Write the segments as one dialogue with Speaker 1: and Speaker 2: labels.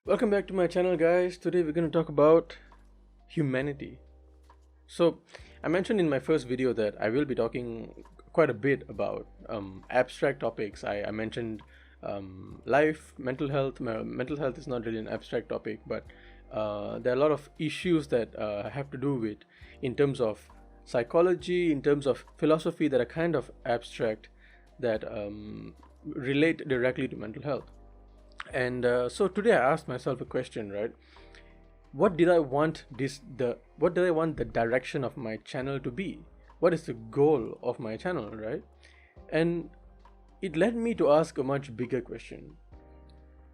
Speaker 1: Welcome back to my channel, guys. Today we're going to talk about humanity. So I mentioned in my first video that I will be talking quite a bit about abstract topics. I mentioned life, mental health. Mental health is not really an abstract topic, but there are a lot of issues that have to do with in terms of psychology, in terms of philosophy, that are kind of abstract, that relate directly to mental health. And so today I asked myself a question, right? What did I want the direction of my channel to be? What is the goal of my channel, right? And it led me to ask a much bigger question.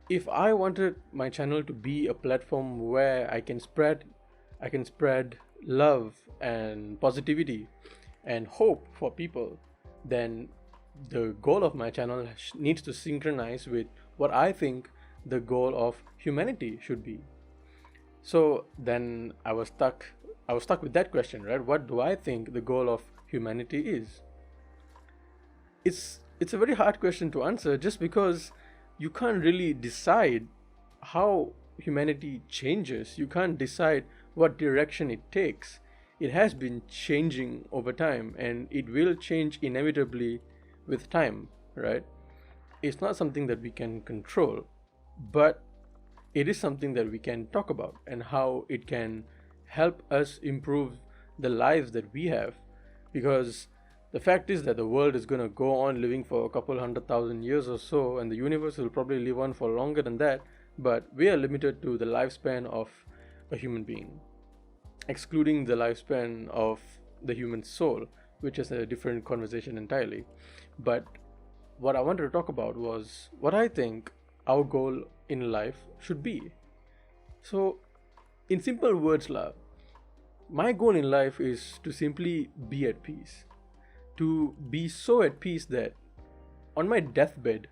Speaker 1: If I wanted my channel to be a platform where I can spread love and positivity and hope for people, then the goal of my channel needs to synchronize with what I think the goal of humanity should be. So then I was stuck with that question, right? What do I think the goal of humanity is? It's a very hard question to answer, just because you can't really decide how humanity changes. You can't decide what direction it takes. It has been changing over time, and it will change inevitably with time, right? It's not something that we can control, but it is something that we can talk about, and how it can help us improve the lives that we have. Because the fact is that the world is going to go on living for a couple 100,000 years or so, and the universe will probably live on for longer than that, but we are limited to the lifespan of a human being, excluding the lifespan of the human soul, which is a different conversation entirely. But what I wanted to talk about was what I think our goal in life should be. So, in simple words, my goal in life is to simply be at peace. To be so at peace that on my deathbed,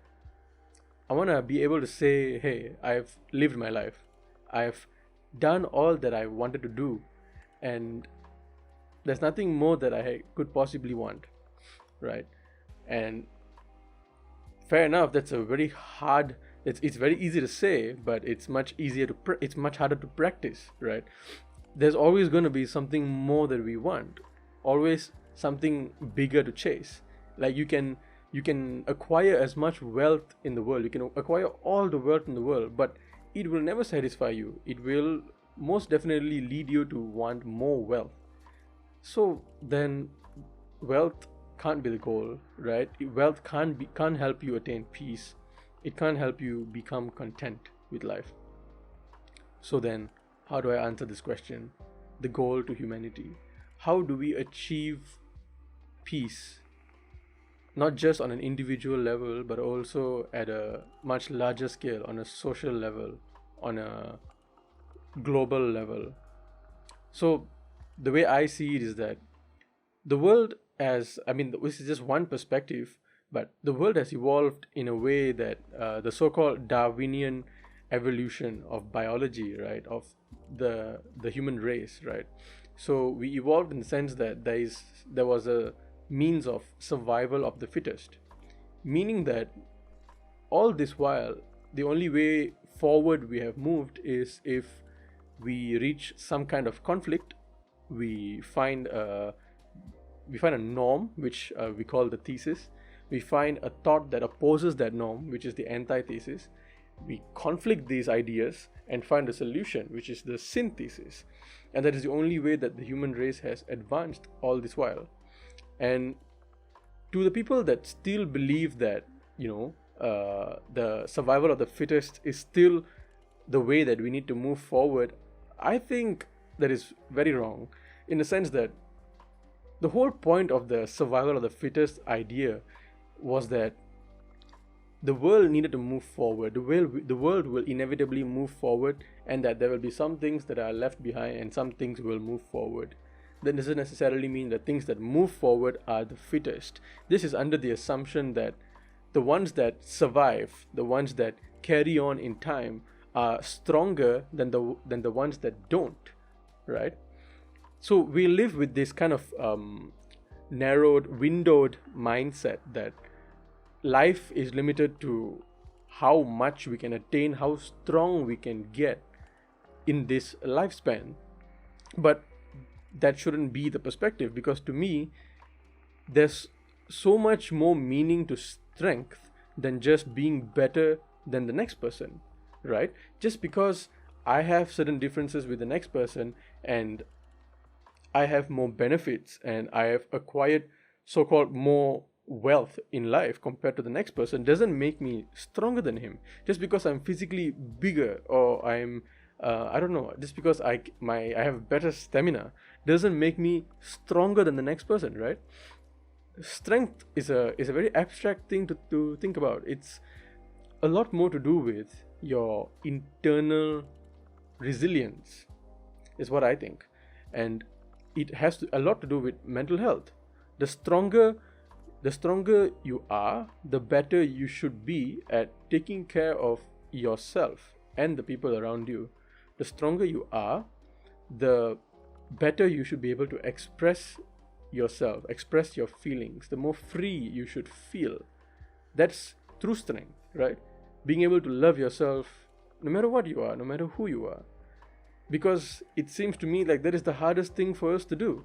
Speaker 1: I want to be able to say, hey, I've lived my life. I've done all that I wanted to do. And there's nothing more that I could possibly want, right? And fair enough, that's a very hard, it's very easy to say, but it's much easier to it's much harder to practice, right? There's always going to be something more that we want, always something bigger to chase. Like you can acquire as much wealth in the world, you can acquire all the wealth in the world, but it will never satisfy you. It will most definitely lead you to want more wealth. So then wealth can't be the goal, right? Wealth can't help you attain peace. It can't help you become content with life. So then, how do I answer this question? The goal to humanity. How do we achieve peace? Not just on an individual level, but also at a much larger scale, on a social level, on a global level. So the way I see it is that the world, as I mean, this is just one perspective, but the world has evolved in a way that the so-called Darwinian evolution of biology, right, of the human race, right? So we evolved in the sense that there was a means of survival of the fittest, meaning that all this while the only way forward we have moved is if we reach some kind of conflict. We find a norm, which we call the thesis. We find a thought that opposes that norm, which is the antithesis. We conflict these ideas and find a solution, which is the synthesis. And that is the only way that the human race has advanced all this while. And to the people that still believe that, the survival of the fittest is still the way that we need to move forward, I think that is very wrong, in the sense that the whole point of the survival of the fittest idea was that the world needed to move forward. The world will inevitably move forward, and that there will be some things that are left behind and some things will move forward. That doesn't necessarily mean that things that move forward are the fittest. This is under the assumption that the ones that survive, the ones that carry on in time, are stronger than the ones that don't, right? So we live with this kind of narrowed, windowed mindset that life is limited to how much we can attain, how strong we can get in this lifespan. But that shouldn't be the perspective, because to me, there's so much more meaning to strength than just being better than the next person, right? Just because I have certain differences with the next person, and I have more benefits, and I have acquired so-called more wealth in life compared to the next person, doesn't make me stronger than him. Just because I'm physically bigger, or I'm I don't know, just because I have better stamina, doesn't make me stronger than the next person, right? Strength is a very abstract thing to think about. It's a lot more to do with your internal resilience, is what I think. And it has a lot to do with mental health. The stronger you are, the better you should be at taking care of yourself and the people around you. The stronger you are, the better you should be able to express yourself, express your feelings, the more free you should feel. That's true strength, right? Being able to love yourself no matter what you are, no matter who you are. Because it seems to me like that is the hardest thing for us to do.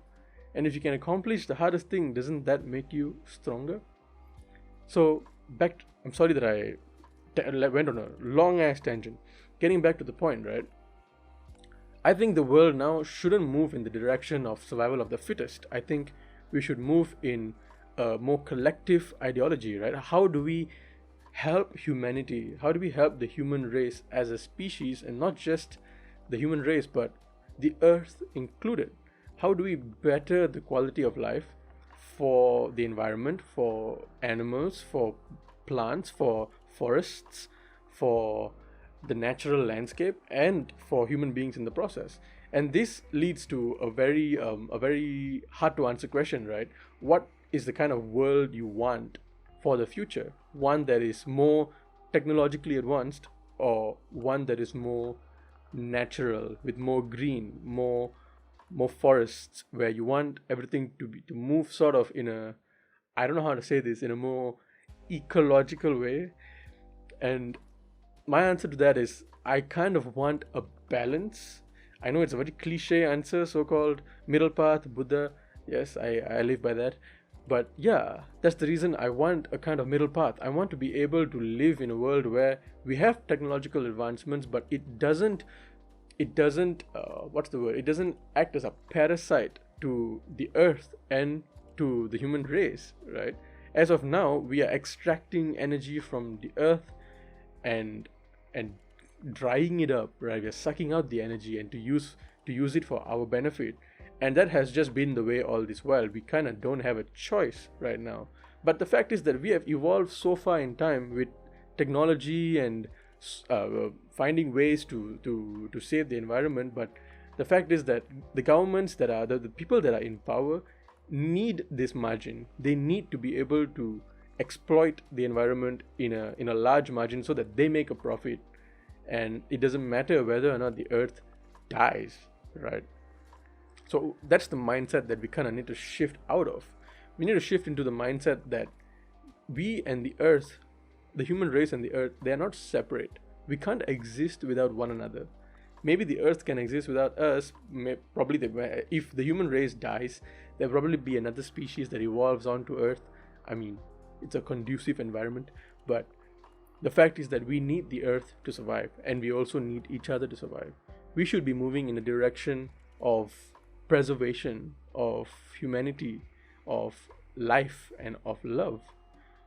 Speaker 1: And if you can accomplish the hardest thing, doesn't that make you stronger? So, I'm sorry that I went on a long ass tangent. Getting back to the point, right? I think the world now shouldn't move in the direction of survival of the fittest. I think we should move in a more collective ideology, right? How do we help humanity? How do we help the human race as a species, and not just the human race, but the earth included? How do we better the quality of life for the environment, for animals, for plants, for forests, for the natural landscape, and for human beings in the process? And this leads to a very hard to answer question, right? What is the kind of world you want for the future? One that is more technologically advanced, or one that is more natural, with more green, more forests, where you want everything to move sort of in a, I don't know how to say this, in a more ecological way? And my answer to that is, I kind of want a balance. I know it's a very cliche answer, so-called middle path, Buddha. Yes, I live by that. But yeah, that's the reason I want a kind of middle path. I want to be able to live in a world where we have technological advancements, but it doesn't what's the word? It doesn't act as a parasite to the earth and to the human race, right? As of now, we are extracting energy from the earth and drying it up, right? We're sucking out the energy and to use it for our benefit. And that has just been the way all this while. We kind of don't have a choice right now. But the fact is that we have evolved so far in time with technology and finding ways to save the environment. But the fact is that the governments that are the people that are in power need this margin. They need to be able to exploit the environment in a large margin so that they make a profit. And it doesn't matter whether or not the earth dies, right? So that's the mindset that we kind of need to shift out of. We need to shift into the mindset that we and the earth, the human race and the earth, they are not separate. We can't exist without one another. Maybe the earth can exist without us. If the human race dies, there'll probably be another species that evolves onto earth. I mean, it's a conducive environment, but the fact is that we need the earth to survive, and we also need each other to survive. We should be moving in a direction of preservation, of humanity, of life, and of love.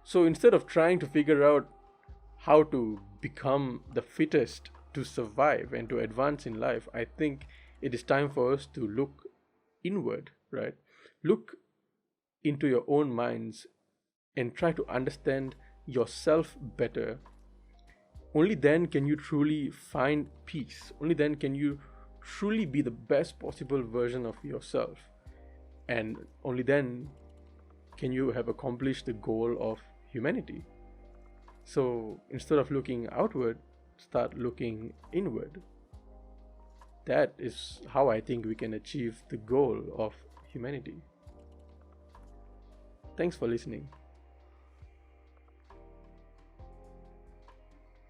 Speaker 1: So instead of trying to figure out how to become the fittest to survive and to advance in life, I think it is time for us to look inward, right? Look into your own minds and try to understand yourself better. Only then can you truly find peace. Only then can you truly be the best possible version of yourself. And only then can you have accomplished the goal of humanity. So instead of looking outward, start looking inward. That is how I think we can achieve the goal of humanity. Thanks for listening.